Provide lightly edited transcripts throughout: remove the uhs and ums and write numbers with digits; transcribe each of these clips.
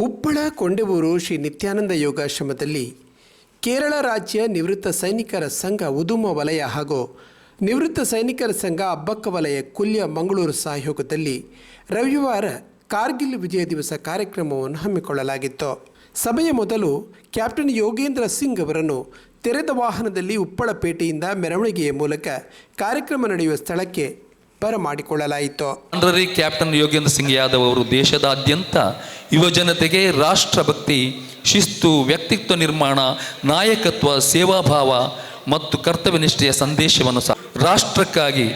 ಉಪ್ಪಳ ಕೊಂಡೆವೂರು ಶ್ರೀ ನಿತ್ಯಾನಂದ ಯೋಗಾಶ್ರಮದಲ್ಲಿ ಕೇರಳ ರಾಜ್ಯ ನಿವೃತ್ತ ಸೈನಿಕರ ಸಂಘ ಉದುಮ ವಲಯ ಹಾಗೂ ನಿವೃತ್ತ ಸೈನಿಕರ ಸಂಘ ಅಬ್ಬಕ್ಕ ವಲಯ ಕುಲ್ಯ ಮಂಗಳೂರು ಸಹಯೋಗದಲ್ಲಿ ರವಿವಾರ ಕಾರ್ಗಿಲ್ ವಿಜಯ ದಿವಸ ಕಾರ್ಯಕ್ರಮವನ್ನು ಹಮ್ಮಿಕೊಳ್ಳಲಾಗಿತ್ತು. ಸಭೆಯ ಮೊದಲು ಕ್ಯಾಪ್ಟನ್ ಯೋಗೇಂದ್ರ ಸಿಂಗ್ ಅವರನ್ನು ತೆರೆದ ವಾಹನದಲ್ಲಿ ಉಪ್ಪಳಪೇಟೆಯಿಂದ ಮೆರವಣಿಗೆಯ ಮೂಲಕ ಕಾರ್ಯಕ್ರಮ ನಡೆಯುವ ಸ್ಥಳಕ್ಕೆ ಬರಮಾಡಿಕೊಳ್ಳಲಾಯಿತು. ಆನರರಿ ಕ್ಯಾಪ್ಟನ್ ಯೋಗೇಂದ್ರ ಸಿಂಗ್ ಯಾದವ್ ಅವರು ದೇಶದಾದ್ಯಂತ ಯುವಜನತೆಗೆ ರಾಷ್ಟ್ರಭಕ್ತಿ, ಶಿಸ್ತು, ವ್ಯಕ್ತಿತ್ವ ನಿರ್ಮಾಣ, ನಾಯಕತ್ವ, ಸೇವಾಭಾವ ಮತ್ತು ಕರ್ತವ್ಯನಿಷ್ಠೆಯ ಸಂದೇಶವನ್ನು ಸಹ ರಾಷ್ಟ್ರಕ್ಕಾಗಿ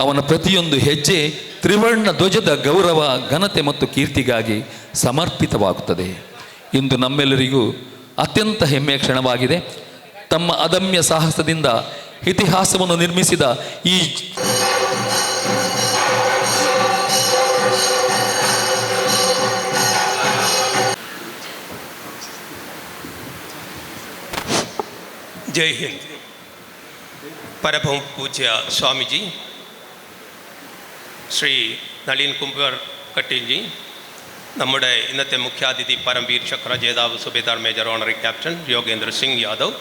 ಅವನ ಪ್ರತಿಯೊಂದು ಹೆಜ್ಜೆ ತ್ರಿವರ್ಣ ಧ್ವಜದ ಗೌರವ, ಘನತೆ ಮತ್ತು ಕೀರ್ತಿಗಾಗಿ ಸಮರ್ಪಿತವಾಗುತ್ತದೆ. ಇಂದು ನಮ್ಮೆಲ್ಲರಿಗೂ ಅತ್ಯಂತ ಹೆಮ್ಮೆಯ ಕ್ಷಣವಾಗಿದೆ. ತಮ್ಮ ಅದಮ್ಯ ಸಾಹಸದಿಂದ ಇತಿಹಾಸವನ್ನು ನಿರ್ಮಿಸಿದ ಈ ജയ് ഹിന്ദ്. പരമ പൂജ്യ സ്വാമിജി ശ്രീ നളിൻ കുമാർ കട്ടീൽജി, നമ്മുടെ ഇന്നത്തെ മുഖ്യാതിഥി പരംവീർ ചക്ര ജേതാവ് Subedar major honorary captain Yogendra Singh Yadav,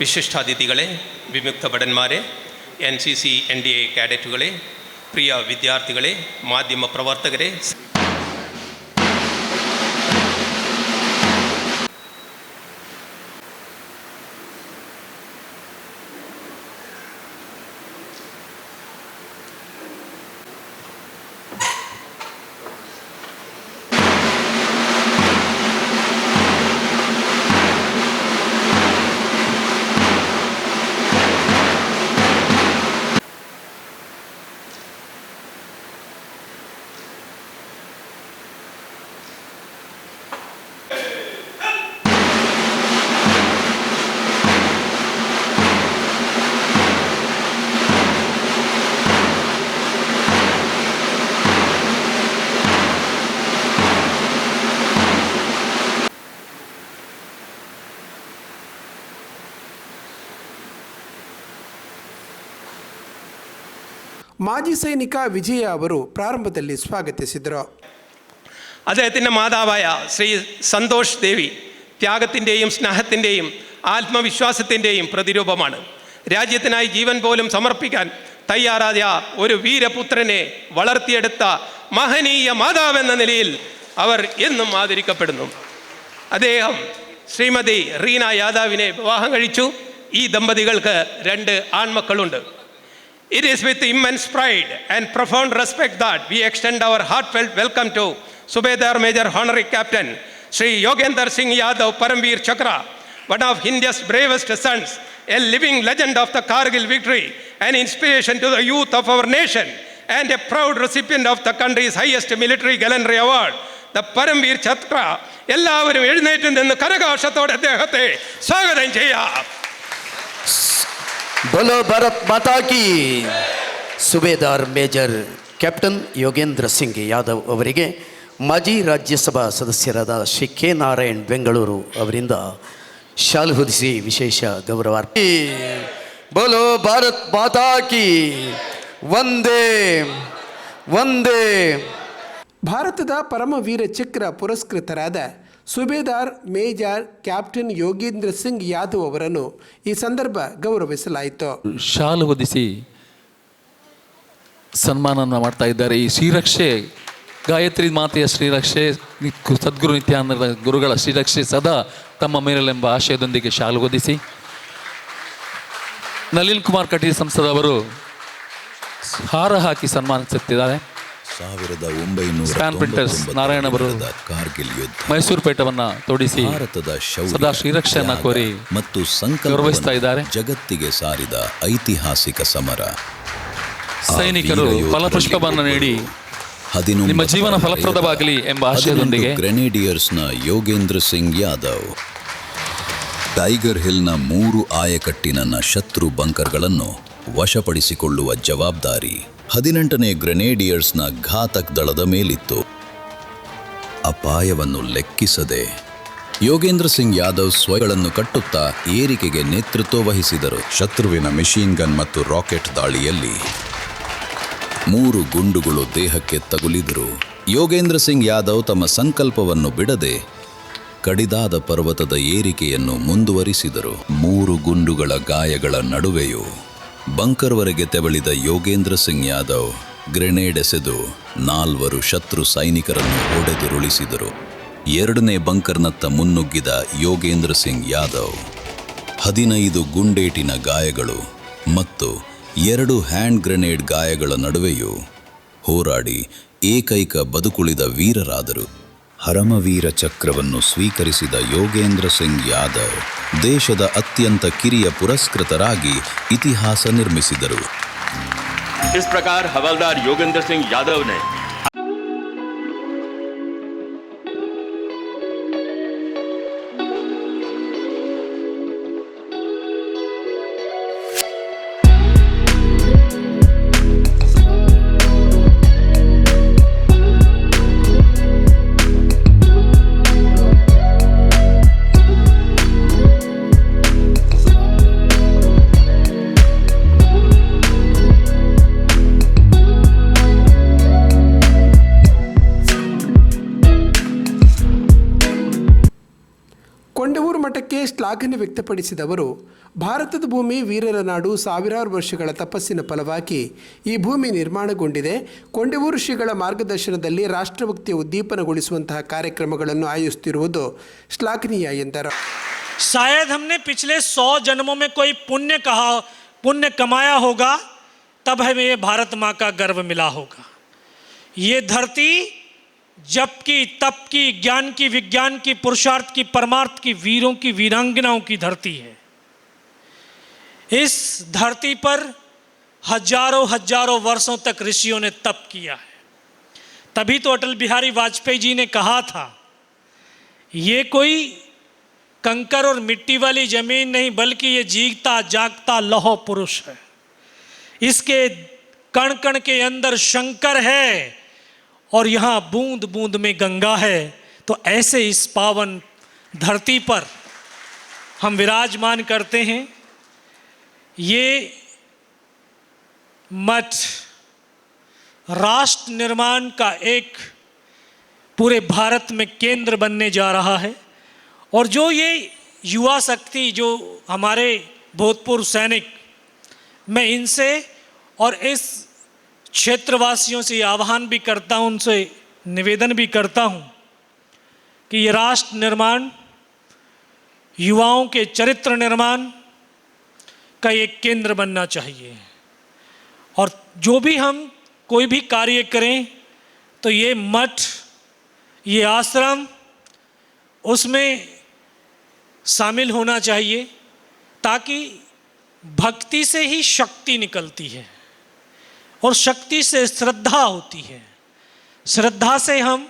വിശിഷ്ടാതിഥികളെ, വിമുക്ത ഭടന്മാരെ, NCC NDA ക്യാഡറ്റുകളെ, പ്രിയ വിദ്യാർത്ഥികളെ, മാധ്യമ പ്രവർത്തകരെ, മാജി സൈനിക വിജയ ಅವರು പ്രാരംഭದಲ್ಲಿ സ്വാഗತಿಸಿದರು. അദ്ദേഹത്തിൻ്റെ മാതാവായ ശ്രീ സന്തോഷ് ദേവി ത്യാഗത്തിൻ്റെയും സ്നേഹത്തിൻ്റെയും ആത്മവിശ്വാസത്തിൻ്റെയും പ്രതിരൂപമാണ്. രാജ്യത്തിനായി ജീവൻ പോലും സമർപ്പിക്കാൻ തയ്യാറായ ഒരു വീരപുത്രനെ വളർത്തിയെടുത്ത മഹനീയ മാതാവെന്ന നിലയിൽ അവർ എന്നും ആദരിക്കപ്പെടുന്നു. അദ്ദേഹം ശ്രീമതി റീന യാദവിനെ വിവാഹം കഴിച്ചു. ഈ ദമ്പതികൾക്ക് 2 ആൺമക്കളുണ്ട്. It is with immense pride and profound respect that we extend our heartfelt welcome to Subedar Major Honorary Captain Sri Yogendra Singh Yadav Paramveer Chakra, one of India's bravest sons, a living legend of the Kargil victory, an inspiration to the youth of our nation, and a proud recipient of the country's highest military gallantry award, the Paramveer Chakra. എല്ലാവരും എഴുന്നേറ്റ് നിന്ന് കരഘോഷത്തോടെ അദ്ദേഹത്തെ സ്വാഗതം ചെയ്യാം. बोलो भारत माता की. ಸುಬೇದಾರ್ major captain Yogendra Singh Yadav ಅವರಿಗೆ ಮಾಜಿ ರಾಜ್ಯಸಭಾ ಸದಸ್ಯರಾದ ಶ್ರೀ ಕೆ ನಾರಾಯಣ್ ಬೆಂಗಳೂರು ಅವರಿಂದ ಶಾಲು ಹೊದಿಸಿ ವಿಶೇಷ ಗೌರವಾರ್ಪಣೆ. ಬೋಲೋ ಭಾರತ್ ಮಾತಾ ಕಿ. ವಂದೇ ವಂದೇ. ಭಾರತದ ಪರಮವೀರ ಚಕ್ರ ಪುರಸ್ಕೃತರಾದ ಸುಬೇದಾರ್ ಮೇಜರ್ ಕ್ಯಾಪ್ಟನ್ ಯೋಗೇಂದ್ರ ಸಿಂಗ್ ಯಾದವ್ ಅವರನ್ನು ಈ ಸಂದರ್ಭ ಗೌರವಿಸಲಾಯಿತು. ಶಾಲು ಹೊದಿಸಿ ಸನ್ಮಾನವನ್ನು ಮಾಡ್ತಾ ಇದ್ದಾರೆ. ಈ ಶ್ರೀರಕ್ಷೆ, ಗಾಯತ್ರಿ ಮಾತೆಯ ಶ್ರೀರಕ್ಷೆ, ಸದ್ಗುರು ನಿತ್ಯಾನಂದ ಗುರುಗಳ ಶ್ರೀರಕ್ಷೆ ಸದಾ ತಮ್ಮ ಮೇಲೆಂಬ ಆಶಯದೊಂದಿಗೆ ಶಾಲು ಹೊದಿಸಿ ನಳಿನ್ ಕುಮಾರ್ ಕಟೀಲ್ ಸಂಸದವರು ಹಾರ ಹಾಕಿ ಸನ್ಮಾನಿಸುತ್ತಿದ್ದಾರೆ. 1990 ನಾರಾಯಣ ಅವರು ಕಾರ್ಗಿಲ್ ಯುದ್ಧ, ಮೈಸೂರು ಪೇಟವನ್ನು ತೋಡಿಸಿ ಭಾರತದ ಸದಾ ಶ್ರೀರಕ್ಷೆಯನ್ನು ಕೋರಿ ಮತ್ತು ಗೌರವಿಸ್ತಾ ಇದ್ದಾರೆ. ಜಗತ್ತಿಗೆ ಸಾರಿದ ಐತಿಹಾಸಿಕ ಸಮರ. ಸೈನಿಕರು ಫಲಪುಷ್ಪವನ್ನು ನೀಡಿ ನಿಮ್ಮ ಜೀವನ ಫಲಪ್ರದವಾಗಲಿ ಎಂಬ ಆಶಯದೊಂದಿಗೆ ಗ್ರೆನೇಡಿಯರ್ಸ್ನ ಯೋಗೇಂದ್ರ ಸಿಂಗ್ ಯಾದವ್ ಟೈಗರ್ ಹಿಲ್ನ 3 ಆಯಕಟ್ಟಿನ ಶತ್ರು ಬಂಕರ್ಗಳನ್ನು ವಶಪಡಿಸಿಕೊಳ್ಳುವ ಜವಾಬ್ದಾರಿ 18ನೇ ಗ್ರೆನೇಡಿಯರ್ಸ್ನ ಘಾತಕ್ ದಳದ ಮೇಲಿತ್ತು. ಅಪಾಯವನ್ನು ಲೆಕ್ಕಿಸದೆ ಯೋಗೇಂದ್ರ ಸಿಂಗ್ ಯಾದವ್ ಸ್ವಯಗಳನ್ನು ಕಟ್ಟುತ್ತಾ ಏರಿಕೆಗೆ ನೇತೃತ್ವ ವಹಿಸಿದರು. ಶತ್ರುವಿನ ಮಿಷಿನ್ ಗನ್ ಮತ್ತು ರಾಕೆಟ್ ದಾಳಿಯಲ್ಲಿ 3 ಗುಂಡುಗಳು ದೇಹಕ್ಕೆ ತಗುಲಿದರು. ಯೋಗೇಂದ್ರ ಸಿಂಗ್ ಯಾದವ್ ತಮ್ಮ ಸಂಕಲ್ಪವನ್ನು ಬಿಡದೆ ಕಡಿದಾದ ಪರ್ವತದ ಏರಿಕೆಯನ್ನು ಮುಂದುವರಿಸಿದರು. 3 ಗುಂಡುಗಳ ಗಾಯಗಳ ನಡುವೆಯೂ ಬಂಕರ್ವರೆಗೆ ತೆವಳಿದ ಯೋಗೇಂದ್ರ ಸಿಂಗ್ ಯಾದವ್ ಗ್ರೆನೇಡ್ ಎಸೆದು 4 ಶತ್ರು ಸೈನಿಕರನ್ನು ಹೊಡೆದುರುಳಿಸಿದರು. 2ನೇ ಬಂಕರ್ನತ್ತ ಮುನ್ನುಗ್ಗಿದ ಯೋಗೇಂದ್ರ ಸಿಂಗ್ ಯಾದವ್ 15 ಗುಂಡೇಟಿನ ಗಾಯಗಳು ಮತ್ತು 2 ಹ್ಯಾಂಡ್ ಗ್ರೆನೇಡ್ ಗಾಯಗಳ ನಡುವೆಯೂ ಹೋರಾಡಿ ಏಕೈಕ ಬದುಕುಳಿದ ವೀರರಾದರು. ಹರಮವೀರ ಚಕ್ರವನ್ನು ಸ್ವೀಕರಿಸಿದ ಯೋಗೇಂದ್ರ ಸಿಂಗ್ ಯಾದವ್ ದೇಶದ ಅತ್ಯಂತ ಕಿರಿಯ ಪುರಸ್ಕೃತರಾಗಿ ಇತಿಹಾಸ ನಿರ್ಮಿಸಿದರು. इस प्रकार हवलदार योगेंद्र सिंह यादव ने ಕೊಂಡವೂರು ಮಠಕ್ಕೆ ಶ್ಲಾಘನೆ ವ್ಯಕ್ತಪಡಿಸಿದವರು, ಭಾರತದ ಭೂಮಿ ವೀರರ ನಾಡು. ಸಾವಿರಾರು ವರ್ಷಗಳ ತಪಸ್ಸಿನ ಫಲವಾಗಿ ಈ ಭೂಮಿ ನಿರ್ಮಾಣಗೊಂಡಿದೆ. ಕೊಂಡವೂರು ಶ್ರೀಗಳ ಮಾರ್ಗದರ್ಶನದಲ್ಲಿ ರಾಷ್ಟ್ರಭಕ್ತಿಯ ಉದ್ದೀಪನಗೊಳಿಸುವಂತಹ ಕಾರ್ಯಕ್ರಮಗಳನ್ನು ಆಯೋಜಿಸುತ್ತಿರುವುದು ಶ್ಲಾಘನೀಯ ಎಂದರು. शायद हमने पिछले 100 जन्मों में कोई पुण्य कमाया होगा, तब हमें ये भारत माँ का गर्व मिला होगा. ये धरती जप की, तप की, ज्ञान की, विज्ञान की, पुरुषार्थ की, परमार्थ की, वीरों की, वीरांगनाओं की धरती है. इस धरती पर हजारों वर्षों तक ऋषियों ने तप किया है. तभी तो अटल बिहारी वाजपेयी जी ने कहा था, ये कोई कंकर और मिट्टी वाली जमीन नहीं, बल्कि ये जीता जागता लौह पुरुष है. इसके कण कण के अंदर शंकर है और यहाँ बूंद बूंद में गंगा है. तो ऐसे इस पावन धरती पर हम विराजमान करते हैं. ये मठ राष्ट्र निर्माण का एक पूरे भारत में केंद्र बनने जा रहा है. और जो ये युवा शक्ति, जो हमारे भूतपूर्व सैनिक, मैं इनसे और इस क्षेत्रवासियों से आह्वान भी करता हूँ, उनसे निवेदन भी करता हूँ कि ये राष्ट्र निर्माण, युवाओं के चरित्र निर्माण का एक केंद्र बनना चाहिए. और जो भी हम कोई भी कार्य करें तो ये मठ, ये आश्रम उसमें शामिल होना चाहिए, ताकि भक्ति से ही शक्ति निकलती है और शक्ति से श्रद्धा होती है. श्रद्धा से हम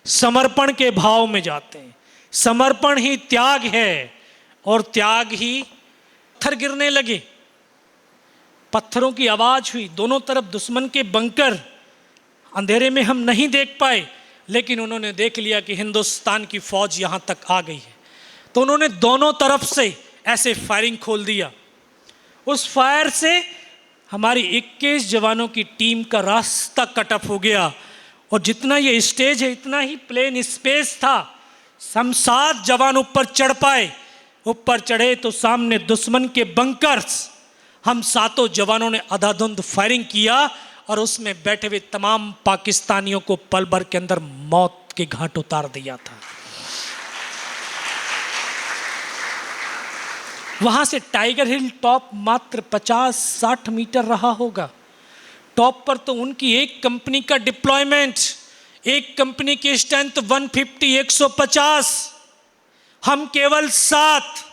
समर्पण के भाव में जाते हैं. समर्पण ही त्याग है और त्याग ही पत्थर गिरने लगे. पत्थरों की आवाज हुई, दोनों तरफ दुश्मन के बंकर. अंधेरे में हम नहीं देख पाए, लेकिन उन्होंने देख लिया कि हिंदुस्तान की फौज यहाँ तक आ गई है. तो उन्होंने दोनों तरफ से ऐसे फायरिंग खोल दिया. उस फायर से हमारी 21 जवानों की टीम का रास्ता कट ऑफ हो गया. और जितना ये स्टेज है, इतना ही प्लेन स्पेस था. हम 7 जवान ऊपर चढ़ पाए. ऊपर चढ़े तो सामने दुश्मन के बंकर्स, हम 7 जवानों ने अंधाधुंध फायरिंग किया और उसमें बैठे हुए तमाम पाकिस्तानियों को पल भर के अंदर मौत के घाट उतार दिया था. वहाँ से टाइगर हिल टॉप मात्र 50-60 मीटर रहा होगा. टॉप पर तो उनकी एक कंपनी का डिप्लॉयमेंट, एक कंपनी की स्ट्रेंथ 150-150, हम केवल 7.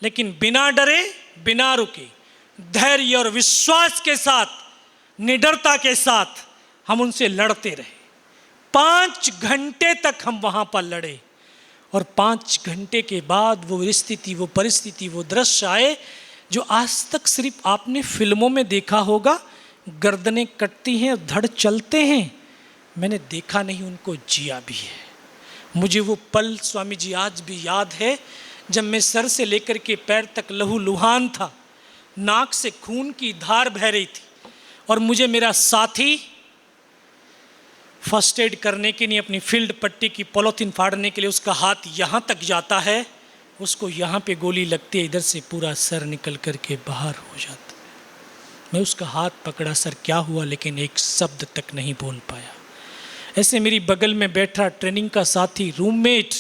लेकिन बिना डरे, बिना रुके, धैर्य और विश्वास के साथ, निडरता के साथ हम उनसे लड़ते रहे. 5 घंटे तक हम वहाँ पर लड़े. और 5 घंटे के बाद वो स्थिति, वो परिस्थिति, वो दृश्य आए जो आज तक सिर्फ आपने फिल्मों में देखा होगा. गर्दनें कटती हैं और धड़ चलते हैं. मैंने देखा नहीं, उनको जिया भी है. मुझे वो पल स्वामी जी आज भी याद है, जब मैं सर से लेकर के पैर तक लहूलुहान था, नाक से खून की धार बह रही थी और मुझे मेरा साथी फर्स्ट एड करने के लिए अपनी फील्ड पट्टी की पॉलीथीन फाड़ने के लिए उसका हाथ यहाँ तक जाता है, उसको यहाँ पे गोली लगती है, इधर से पूरा सर निकल कर के बाहर हो जाता है। मैं उसका हाथ पकड़ा, सर क्या हुआ, लेकिन एक शब्द तक नहीं बोल पाया। ऐसे मेरी बगल में बैठा ट्रेनिंग का साथी रूममेट,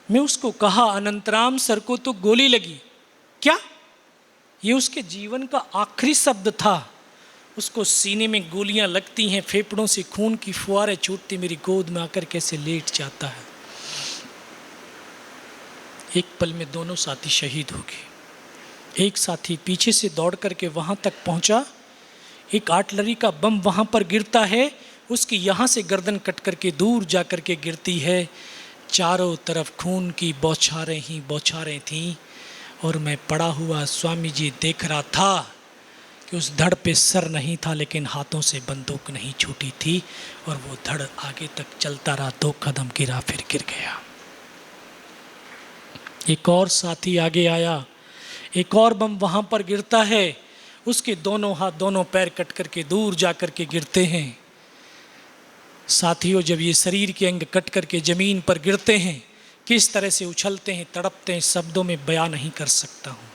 मैं उसको कहा अनंतराम सर को तो गोली लगी। क्या? ये उसके जीवन का आखिरी शब्द था। उसको सीने में गोलियां लगती हैं, फेफड़ों से खून की फुहारें छूटती, मेरी गोद में आकर कैसे लेट जाता है। एक पल में दोनों साथी शहीद हो गए। एक साथी पीछे से दौड़ करके वहां तक पहुंचा, एक आर्टिलरी का बम वहां पर गिरता है, उसकी यहाँ से गर्दन कट करके दूर जा कर के गिरती है। चारों तरफ खून की बौछारें ही बौछारें थीं और मैं पड़ा हुआ स्वामी जी देख रहा था कि उस धड़ पे सर नहीं था, लेकिन हाथों से बंदूक नहीं छूटी थी और वो धड़ आगे तक चलता रहा। 2 कदम गिरा, फिर गिर गया। एक और साथी आगे आया, एक और बम वहाँ पर गिरता है, उसके दोनों हाथ दोनों पैर कट करके दूर जा कर के गिरते हैं। साथियों, जब ये शरीर के अंग कट करके ज़मीन पर गिरते हैं, किस तरह से उछलते हैं, तड़पते हैं, शब्दों में बयां नहीं कर सकता हूँ।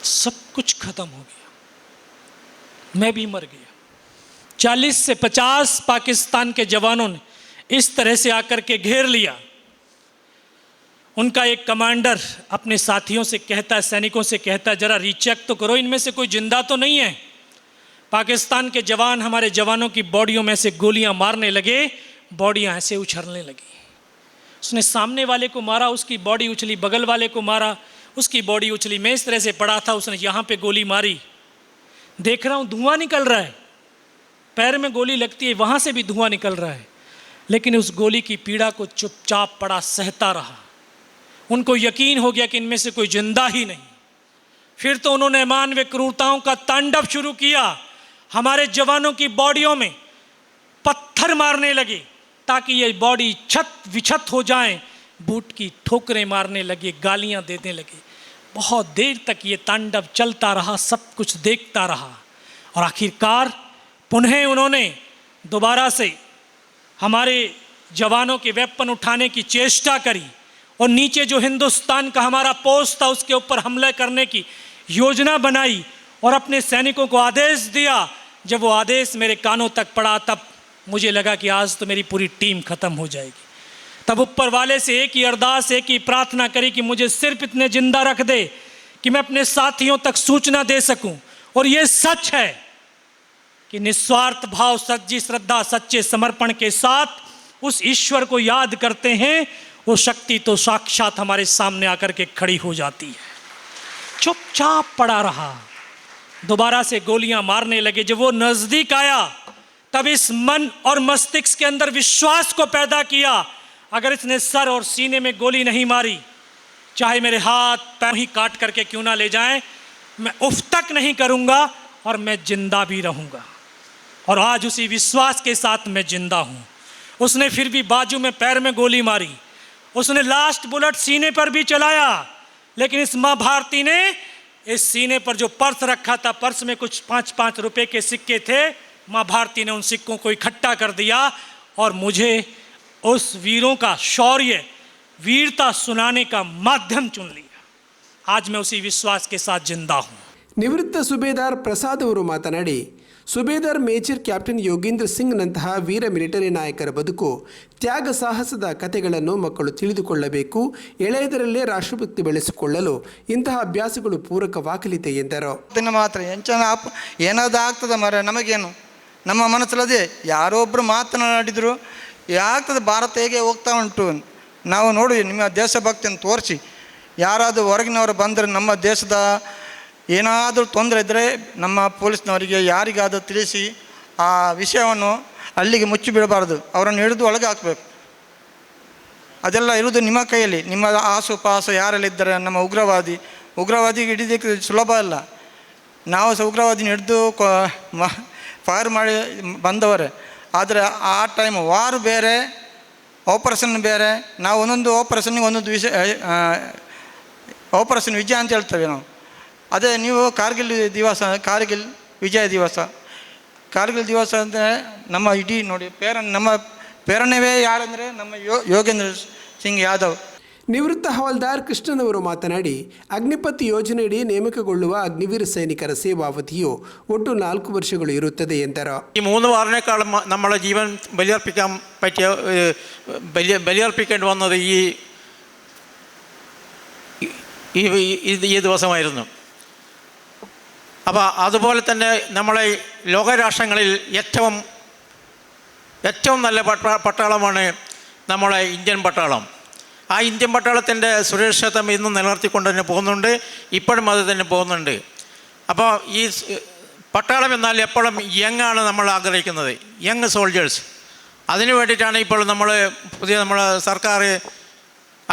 सब कुछ खत्म हो गया, मैं भी मर गया। 40 से 50 पाकिस्तान के जवानों ने इस तरह से आकर के घेर लिया। उनका एक कमांडर अपने साथियों से कहता है, सैनिकों से कहता है, जरा रीचेक तो करो, इनमें से कोई जिंदा तो नहीं है। पाकिस्तान के जवान हमारे जवानों की बॉडियों में से गोलियां मारने लगे, बॉडियां ऐसे उछलने लगी। उसने सामने वाले को मारा, उसकी बॉडी उछली, बगल वाले को मारा, उसकी बॉडी उछली। मैं इस तरह से पड़ा था, उसने यहाँ पे गोली मारी, देख रहा हूँ धुआं निकल रहा है, पैर में गोली लगती है, वहाँ से भी धुआं निकल रहा है, लेकिन उस गोली की पीड़ा को चुपचाप पड़ा सहता रहा। उनको यकीन हो गया कि इनमें से कोई जिंदा ही नहीं। फिर तो उन्होंने मानवीय क्रूरताओं का तांडव शुरू किया। हमारे जवानों की बॉडियों में पत्थर मारने लगे ताकि ये बॉडी छत विछत हो जाएं, बूट की ठोकरें मारने लगे, गालियां देने लगे। बहुत देर तक ये तांडव चलता रहा, सब कुछ देखता रहा और आखिरकार पुनः उन्होंने दोबारा से हमारे जवानों के वेपन उठाने की चेष्टा करी और नीचे जो हिंदुस्तान का हमारा पोस्ट था उसके ऊपर हमला करने की योजना बनाई और अपने सैनिकों को आदेश दिया। जब वो आदेश मेरे कानों तक पड़ा तब मुझे लगा कि आज तो मेरी पूरी टीम खत्म हो जाएगी। तब ऊपर वाले से एक ही अरदास, एक ही प्रार्थना करी कि मुझे सिर्फ इतने जिंदा रख दे कि मैं अपने साथियों तक सूचना दे सकूं। और ये सच है कि निस्वार्थ भाव, सच्ची श्रद्धा, सच्चे समर्पण के साथ उस ईश्वर को याद करते हैं, वो शक्ति तो साक्षात हमारे सामने आकर के खड़ी हो जाती है। चुपचाप पड़ा रहा, दोबारा से गोलियां मारने लगे। जब वो नजदीक आया तब इस मन और मस्तिष्क के अंदर विश्वास को पैदा किया, अगर इसने सर और सीने में गोली नहीं मारी, चाहे मेरे हाथ पैर ही काट करके क्यों ना ले जाएं, मैं उफ तक नहीं करूंगा और मैं जिंदा भी रहूंगा। और आज उसी विश्वास के साथ मैं जिंदा हूं। उसने फिर भी बाजू में, पैर में गोली मारी, उसने लास्ट बुलेट सीने पर भी चलाया, लेकिन इस माँ भारती ने इस सीने पर जो पर्स रखा था, पर्स में कुछ 5-5 रुपए के सिक्के थे, माँ भारती ने उन सिक्कों को इकट्ठा कर दिया और मुझे उस वीरों का शौर्य, वीरता सुनाने का माध्यम चुन लिया। आज मैं उसी विश्वास के साथ जिंदा हूँ। ನಿವೃತ್ತ ಸುಬೇದಾರ್ ಪ್ರಸಾದ್ ಅವರು ಮಾತನಾಡಿ, ಸುಬೇದಾರ್ ಮೇಜರ್ ಕ್ಯಾಪ್ಟನ್ ಯೋಗೇಂದ್ರ ಸಿಂಗ್ನಂತಹ ವೀರ ಮಿಲಿಟರಿ ನಾಯಕರ ಬದುಕು, ತ್ಯಾಗ ಸಾಹಸದ ಕಥೆಗಳನ್ನು ಮಕ್ಕಳು ತಿಳಿದುಕೊಳ್ಳಬೇಕು. ಎಳೆಯದರಲ್ಲೇ ರಾಷ್ಟ್ರಭಕ್ತಿ ಬೆಳೆಸಿಕೊಳ್ಳಲು ಇಂತಹ ಅಭ್ಯಾಸಗಳು ಪೂರಕವಾಗಲಿದೆ ಎಂದರು. ದಿನ ಮಾತ್ರ ಎಂಚನ ಏನಾದ್ರು ಆಗ್ತದೆ ಮರ, ನಮಗೇನು, ನಮ್ಮ ಮನಸ್ಸಲ್ಲದೆ ಯಾರೋ ಒಬ್ಬರು ಮಾತನಾಡಿದರು, ಆಗ್ತದೆ, ಭಾರತ ಹೇಗೆ ಹೋಗ್ತಾ ಉಂಟು, ನಾವು ನೋಡಿ ನಿಮ್ಮ ದೇಶಭಕ್ತಿಯನ್ನು ತೋರಿಸಿ, ಯಾರಾದರೂ ಹೊರಗಿನವರು ಬಂದರೆ ನಮ್ಮ ದೇಶದ ಏನಾದರೂ ತೊಂದರೆ ಇದ್ದರೆ ನಮ್ಮ ಪೊಲೀಸ್ನವರಿಗೆ ಯಾರಿಗಾದರೂ ತಿಳಿಸಿ ಆ ವಿಷಯವನ್ನು ಅಲ್ಲಿಗೆ ಮುಚ್ಚಿ ಬಿಡಬಾರ್ದು, ಅವರನ್ನು ಹಿಡಿದು ಒಳಗೆ ಹಾಕಬೇಕು. ಅದೆಲ್ಲ ಇರುವುದು ನಿಮ್ಮ ಕೈಯಲ್ಲಿ. ನಿಮ್ಮ ಆಸುಪಾಸು ಯಾರೆಲ್ಲಿದ್ದಾರೆ, ನಮ್ಮ ಉಗ್ರವಾದಿ ಹಿಡಿದಕ್ಕೆ ಸುಲಭ ಅಲ್ಲ. ನಾವು ಸಹ ಉಗ್ರವಾದಿನ ಹಿಡಿದು ಫೈರ್ ಮಾಡಿ ಬಂದವರೇ. ಆದರೆ ಆ ಟೈಮ್ ವಾರ್ ಬೇರೆ, ಆಪರೇಷನ್ ಬೇರೆ. ನಾವು ಒಂದೊಂದು ಆಪರೇಷನ್ಗೆ ಒಂದೊಂದು ಆಪರೇಷನ್ ವಿಜಯ ಅಂತ ಹೇಳ್ತೇವೆ ನಾವು. ಅದೇ ನೀವು ಕಾರ್ಗಿಲ್ ವಿಜಯ ದಿವಸ ಕಾರ್ಗಿಲ್ ದಿವಸ ಅಂದರೆ ನಮ್ಮ ಇಡೀ ನೋಡಿ ನಮ್ಮ ಪ್ರೇರಣೆವೇ ಯಾರಂದರೆ ನಮ್ಮ ಯೋಗೇಂದ್ರ ಸಿಂಗ್ ಯಾದವ್. ನಿವೃತ್ತ ಹವಾಲ್ದಾರ್ ಕೃಷ್ಣನವರು ಮಾತನಾಡಿ, ಅಗ್ನಿಪಥ್ ಯೋಜನೆಯಡಿ ನೇಮಕಗೊಳ್ಳುವ ಅಗ್ನಿವೀರ ಸೈನಿಕರ ಸೇವಾವಧಿಯು ಒಟ್ಟು 4 ವರ್ಷಗಳು ഇರುತ್ತದೆ ಎಂದರು. ഈ 3 വാരനേക്കാളും നമ്മളെ ജീവൻ ബലിയർപ്പിക്കേണ്ടി വന്നത് ഈ ദിവസമായിരുന്നു. അപ്പോൾ അതുപോലെ തന്നെ നമ്മളെ ലോകരാഷ്ട്രങ്ങളിൽ ഏറ്റവും നല്ല പട്ടാളമാണ് നമ്മളെ ഇന്ത്യൻ പട്ടാളം. ആ ഇന്ത്യൻ പട്ടാളത്തിൻ്റെ സുരക്ഷിതത്വം ഇന്നും നിലനിർത്തിക്കൊണ്ട് തന്നെ പോകുന്നുണ്ട്, ഇപ്പോഴും അത് തന്നെ പോകുന്നുണ്ട്. അപ്പോൾ ഈ പട്ടാളം എന്നാൽ എപ്പോഴും യങ്ങാണ് നമ്മൾ ആഗ്രഹിക്കുന്നത്, യങ് സോൾജേഴ്സ്. അതിനു വേണ്ടിയിട്ടാണ് ഇപ്പോൾ നമ്മുടെ സർക്കാർ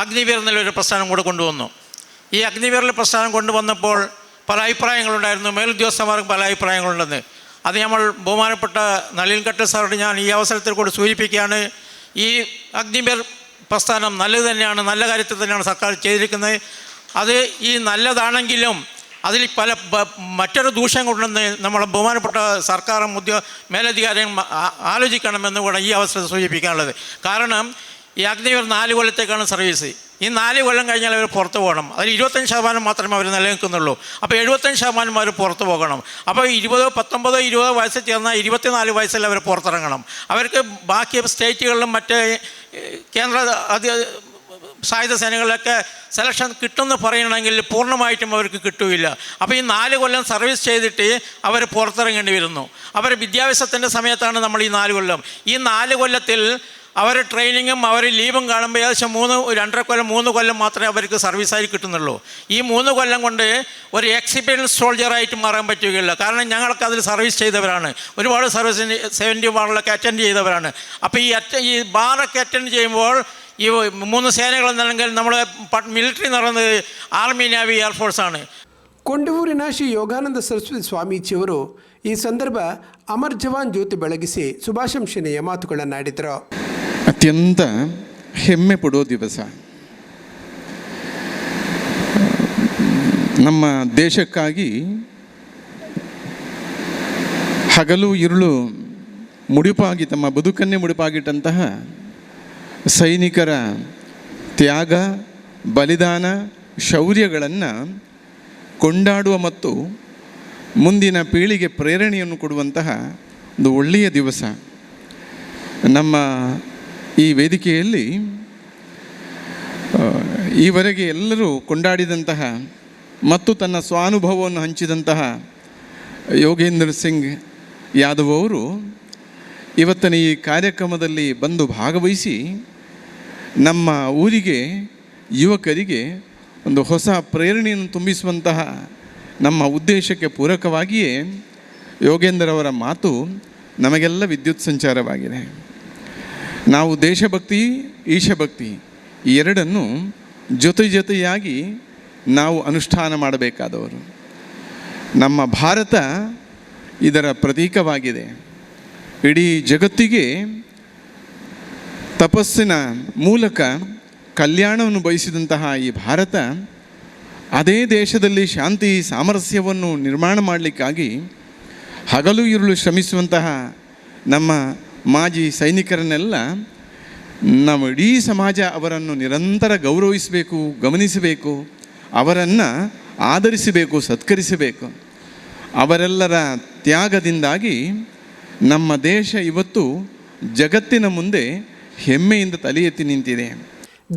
അഗ്നിവീർ എന്നുള്ളൊരു പ്രസ്ഥാനം കൂടെ കൊണ്ടുവന്നു. ഈ അഗ്നിവീറിൽ പ്രസ്ഥാനം കൊണ്ടുവന്നപ്പോൾ പല അഭിപ്രായങ്ങളുണ്ടായിരുന്നു, മേലുദ്യോഗസ്ഥന്മാർക്ക് പല അഭിപ്രായങ്ങളുണ്ടെന്ന്. അത് നമ്മൾ ബഹുമാനപ്പെട്ട നളിൻ കട്ടീൽ സാറോട് ഞാൻ ഈ അവസരത്തിൽ കൂടി സൂചിപ്പിക്കുകയാണ്, ഈ അഗ്നിവീർ പ്രസ്ഥാനം നല്ലത് തന്നെയാണ്, നല്ല കാര്യത്തിൽ തന്നെയാണ് സർക്കാർ ചെയ്തിരിക്കുന്നത്. അത് ഈ നല്ലതാണെങ്കിലും അതിൽ പല മറ്റൊരു ദൂഷ്യം കൊണ്ടെന്ന് നമ്മളെ ബഹുമാനപ്പെട്ട സർക്കാരും മേലധികാരിയും ആലോചിക്കണമെന്ന് കൂടെ ഈ അവസരത്തിൽ സൂചിപ്പിക്കാനുള്ളത്. കാരണം ഈ അഗ്നിവീർ 4 കൊല്ലത്തേക്കാണ് സർവീസ്. ഈ 4 കൊല്ലം കഴിഞ്ഞാൽ അവർ പുറത്ത് പോകണം. അതിൽ 25% മാത്രമേ അവർ നിലനിൽക്കുന്നുള്ളൂ. അപ്പോൾ 75% അവർ പുറത്ത് പോകണം. അപ്പോൾ 19 വയസ്സിൽ ചേർന്നാൽ 24 വയസ്സിൽ അവർ പുറത്തിറങ്ങണം. അവർക്ക് ബാക്കി സ്റ്റേറ്റുകളിലും മറ്റ് കേന്ദ്ര സായുധ സേനകളിലൊക്കെ സെലക്ഷൻ കിട്ടുമെന്ന് പറയണമെങ്കിൽ പൂർണ്ണമായിട്ടും അവർക്ക് കിട്ടുകയില്ല. അപ്പോൾ ഈ 4 കൊല്ലം സർവീസ് ചെയ്തിട്ട് അവർ പുറത്തിറങ്ങേണ്ടി വരുന്നു. അവർ വിദ്യാഭ്യാസത്തിൻ്റെ സമയത്താണ് നമ്മൾ ഈ 4 കൊല്ലം. ഈ 4 കൊല്ലത്തിൽ അവർ ട്രെയിനിങ്ങും അവർ ലീവും കാണുമ്പോൾ ഏകദേശം 2.5 കൊല്ലം 3 കൊല്ലം മാത്രമേ അവർക്ക് സർവീസായി കിട്ടുന്നുള്ളൂ. ഈ 3 കൊല്ലം കൊണ്ട് ഒരു എക്സ്പീരിയൻസ് സോൾജറായിട്ട് മാറാൻ പറ്റുകയില്ല. കാരണം ഞങ്ങൾക്ക് അതിൽ സർവീസ് ചെയ്തവരാണ്, ഒരുപാട് സർവീസ് 70 ബാറിലൊക്കെ അറ്റൻഡ് ചെയ്തവരാണ്. അപ്പോൾ ഈ ബാറൊക്കെ ಅಟೆಂಡ್ ചെയ്യുമ്പോൾ ಈ 3 ಸೇನೆಗಳನ್ನೆಲ್ಲ നമ്മൾ ಮಿಲಿಟರಿ എന്ന് പറയുന്നത് ಆರ್ಮಿ, ನೇವಿ, ಏರ್ಫೋರ್ಸ್ ആണ്. ಕೊಂಡವೂರಿನ ಶ್ರೀ ಯೋಗಾನಂದ ಸರಸ್ವತಿ ಸ್ವಾಮೀಜಿಯವರು ಈ ಸಂದರ್ಭ ಅಮರ್ ಜವಾನ್ ಜ್ಯೋತಿ ಬೆಳಗಿಸಿ ಶುಭಾಶಂಸನೆಯ ಮಾತುಗಳನ್ನಾಡಿದರು. ಅತ್ಯಂತ ಹೆಮ್ಮೆ ಪಡುವ ದಿವಸ. ನಮ್ಮ ದೇಶಕ್ಕಾಗಿ ಹಗಲು ಇರುಳು ಮುಡಿಪಾಗಿ ತಮ್ಮ ಬದುಕನ್ನೇ ಮುಡಿಪಾಗಿಟ್ಟಂತಹ ಸೈನಿಕರ ತ್ಯಾಗ, ಬಲಿದಾನ, ಶೌರ್ಯಗಳನ್ನು ಕೊಂಡಾಡುವ ಮತ್ತು ಮುಂದಿನ ಪೀಳಿಗೆ ಪ್ರೇರಣೆಯನ್ನು ಕೊಡುವಂತಹ ಒಂದು ಒಳ್ಳೆಯ ದಿವಸ. ನಮ್ಮ ಈ ವೇದಿಕೆಯಲ್ಲಿ ಈವರೆಗೆ ಎಲ್ಲರೂ ಕೊಂಡಾಡಿದಂತಹ ಮತ್ತು ತನ್ನ ಸ್ವಾನುಭವವನ್ನು ಹಂಚಿದಂತಹ ಯೋಗೇಂದ್ರ ಸಿಂಗ್ ಯಾದವ್ ಅವರು ಇವತ್ತಿನ ಈ ಕಾರ್ಯಕ್ರಮದಲ್ಲಿ ಬಂದು ಭಾಗವಹಿಸಿ ನಮ್ಮ ಊರಿಗೆ, ಯುವಕರಿಗೆ ಒಂದು ಹೊಸ ಪ್ರೇರಣೆಯನ್ನು ತುಂಬಿಸುವಂತಹ ನಮ್ಮ ಉದ್ದೇಶಕ್ಕೆ ಪೂರಕವಾಗಿಯೇ ಯೋಗೇಂದ್ರ ಅವರ ಮಾತು ನಮಗೆಲ್ಲ ವಿದ್ಯುತ್ ಸಂಚಾರವಾಗಿದೆ. ನಾವು ದೇಶಭಕ್ತಿ, ಈಶಭಕ್ತಿ ಈ ಎರಡನ್ನು ಜೊತೆಯಾಗಿ ನಾವು ಅನುಷ್ಠಾನ ಮಾಡಬೇಕಾದವರು. ನಮ್ಮ ಭಾರತ ಇದರ ಪ್ರತೀಕವಾಗಿದೆ. ಇಡೀ ಜಗತ್ತಿಗೆ ತಪಸ್ಸಿನ ಮೂಲಕ ಕಲ್ಯಾಣವನ್ನು ಬಯಸಿದಂತಹ ಈ ಭಾರತ ಅದೇ ದೇಶದಲ್ಲಿ ಶಾಂತಿ ಸಾಮರಸ್ಯವನ್ನು ನಿರ್ಮಾಣ ಮಾಡಲಿಕ್ಕಾಗಿ ಹಗಲು ಇರುಳು ಶ್ರಮಿಸುವಂತಹ ನಮ್ಮ ಮಾಜಿ ಸೈನಿಕರನ್ನೆಲ್ಲ ನಮ್ಮ ಇಡೀ ಸಮಾಜ ಅವರನ್ನು ನಿರಂತರ ಗೌರವಿಸಬೇಕು, ಗಮನಿಸಬೇಕು, ಅವರನ್ನು ಆದರಿಸಬೇಕು, ಸತ್ಕರಿಸಬೇಕು. ಅವರೆಲ್ಲರ ತ್ಯಾಗದಿಂದಾಗಿ ನಮ್ಮ ದೇಶ ಇವತ್ತು ಜಗತ್ತಿನ ಮುಂದೆ ಹೆಮ್ಮೆಯಿಂದ ತಲೆ ಎತ್ತಿ ನಿಂತಿದೆ.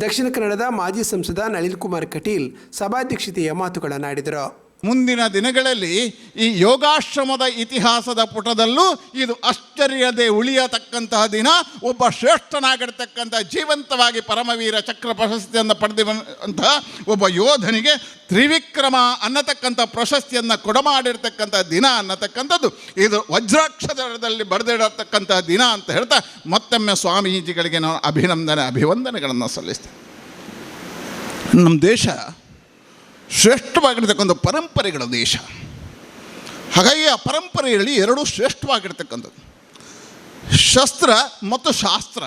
ದಕ್ಷಿಣ ಕನ್ನಡದ ಮಾಜಿ ಸಂಸದ ನಳಿನ್ ಕುಮಾರ್ ಕಟೀಲ್ ಸಭಾಧ್ಯಕ್ಷತೆಯ ಮಾತುಗಳನ್ನಾಡಿದರು. ಮುಂದಿನ ದಿನಗಳಲ್ಲಿ ಈ ಯೋಗಾಶ್ರಮದ ಇತಿಹಾಸದ ಪುಟದಲ್ಲೂ ಇದು ಆಶ್ಚರ್ಯದೆ ಉಳಿಯತಕ್ಕಂತಹ ದಿನ. ಒಬ್ಬ ಶ್ರೇಷ್ಠನಾಗಿರ್ತಕ್ಕಂಥ ಜೀವಂತವಾಗಿ ಪರಮವೀರ ಚಕ್ರ ಪ್ರಶಸ್ತಿಯನ್ನು ಪಡೆದಿರುವಂತಹ ಒಬ್ಬ ಯೋಧನಿಗೆ ತ್ರಿವಿಕ್ರಮ ಅನ್ನತಕ್ಕಂಥ ಪ್ರಶಸ್ತಿಯನ್ನು ಕೊಡಮಾಡಿರ್ತಕ್ಕಂಥ ದಿನ ಅನ್ನತಕ್ಕಂಥದ್ದು ಇದು ವಜ್ರಾಕ್ಷರದಲ್ಲಿ ಬರೆದಿಡತಕ್ಕಂಥ ದಿನ ಅಂತ ಹೇಳ್ತಾ ಮತ್ತೊಮ್ಮೆ ಸ್ವಾಮೀಜಿಗಳಿಗೆ ನಾವು ಅಭಿವಂದನೆಗಳನ್ನು ಸಲ್ಲಿಸ್ತೇವೆ. ನಮ್ಮ ದೇಶ ಶ್ರೇಷ್ಠವಾಗಿರ್ತಕ್ಕಂಥ ಪರಂಪರೆಗಳ ದೇಶ. ಹಾಗಾಗಿ ಆ ಪರಂಪರೆಯಲ್ಲಿ ಎರಡೂ ಶ್ರೇಷ್ಠವಾಗಿರ್ತಕ್ಕಂಥದ್ದು ಶಸ್ತ್ರ ಮತ್ತು ಶಾಸ್ತ್ರ.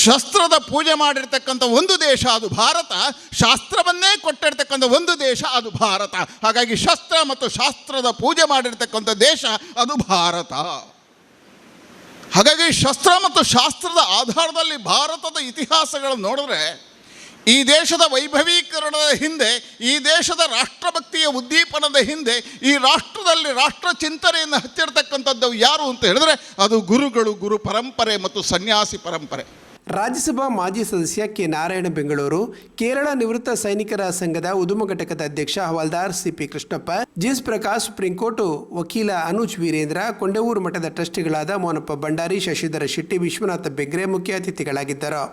ಶಸ್ತ್ರದ ಪೂಜೆ ಮಾಡಿರ್ತಕ್ಕಂಥ ಒಂದು ದೇಶ ಅದು ಭಾರತ, ಶಾಸ್ತ್ರವನ್ನೇ ಕೊಟ್ಟಿರ್ತಕ್ಕಂಥ ಒಂದು ದೇಶ ಅದು ಭಾರತ. ಹಾಗಾಗಿ ಶಸ್ತ್ರ ಮತ್ತು ಶಾಸ್ತ್ರದ ಪೂಜೆ ಮಾಡಿರ್ತಕ್ಕಂಥ ದೇಶ ಅದು ಭಾರತ. ಹಾಗಾಗಿ ಶಸ್ತ್ರ ಮತ್ತು ಶಾಸ್ತ್ರದ ಆಧಾರದಲ್ಲಿ ಭಾರತದ ಇತಿಹಾಸಗಳನ್ನು ನೋಡಿದ್ರೆ ಈ ದೇಶದ ವೈಭವೀಕರಣದ ಹಿಂದೆ, ಈ ದೇಶದ ರಾಷ್ಟ್ರಭಕ್ತಿಯ ಉದ್ದೀಪನದ ಹಿಂದೆ, ಈ ರಾಷ್ಟ್ರದಲ್ಲಿ ರಾಷ್ಟ್ರ ಚಿಂತನೆಯನ್ನು ಹಚ್ಚಿರ್ತಕ್ಕಂಥದ್ದು ಯಾರು ಅಂತ ಹೇಳಿದ್ರೆ ಅದು ಗುರುಗಳು, ಗುರು ಪರಂಪರೆ ಮತ್ತು ಸನ್ಯಾಸಿ ಪರಂಪರೆ. ರಾಜ್ಯಸಭಾ ಮಾಜಿ ಸದಸ್ಯ ಕೆ ನಾರಾಯಣ ಬೆಂಗಳೂರು, ಕೇರಳ ನಿವೃತ್ತ ಸೈನಿಕರ ಸಂಘದ ಉದುಮ ಘಟಕದ ಅಧ್ಯಕ್ಷ Havildar C P Krishnappa, G S Prakash, supreme court ವಕೀಲ ಅನುಜ್ ವೀರೇಂದ್ರ, ಕೊಂಡವೂರು ಮಠದ ಟ್ರಸ್ಟಿಗಳಾದ ಮೋನಪ್ಪ ಭಂಡಾರಿ, ಶಶಿಧರ ಶೆಟ್ಟಿ, ವಿಶ್ವನಾಥ ಬೆಗ್ರೆ ಮುಖ್ಯ ಅತಿಥಿಗಳಾಗಿದ್ದರು.